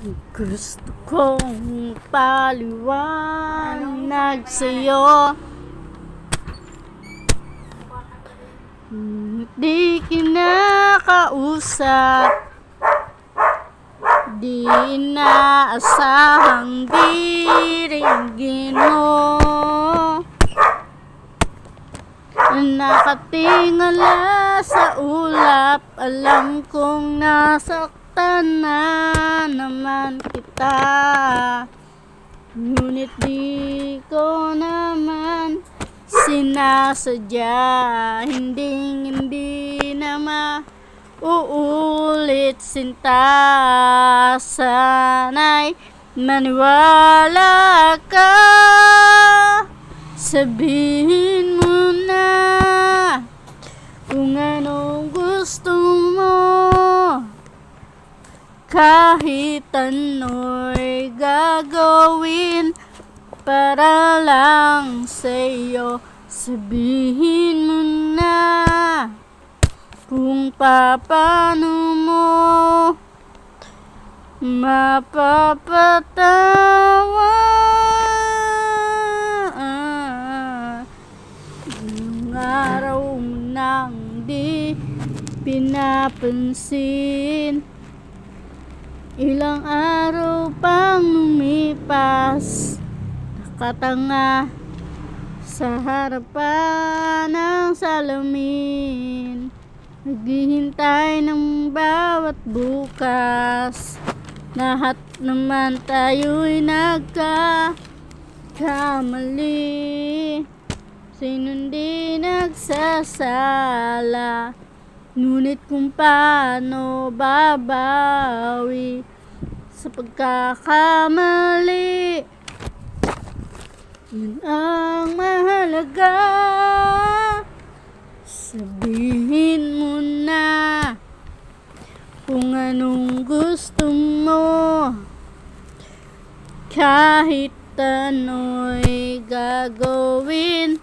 Gusto kong paliwanag sa'yo, di kinakausap, di inaasahang diringgin mo. Nakatingala sa ulap, alam kong nasaktan na naman kita, ngunit di ko naman sinasadya. Hindi na mauulit, sinta. Sana'y maniwala ka, sabihin mo na kung anong gusto mo, kahit ano'y gagawin para lang sa'yo. Sabihin mo na kung paano mo mapapatawa ang araw mo nang di pinapansin. Ilang araw pang lumipas, nakatanga sa harapan ng salamin, naghihintay ng bawat bukas. Lahat naman tayo'y nagkakamali, sino'y di nagsasala, ngunit kung paano babawi sa pagkakamali, yun ang mahalaga. Sabihin mo na kung anong gusto mo, kahit ano'y gagawin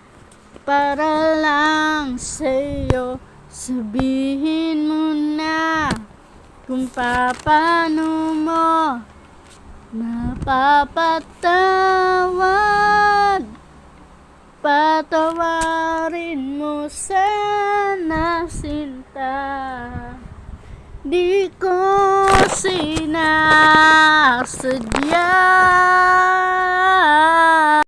para lang sa'yo. Sabihin mo na kung paano mo mapapatawad. Patawarin mo sana, sinta. Di ko sinasadya.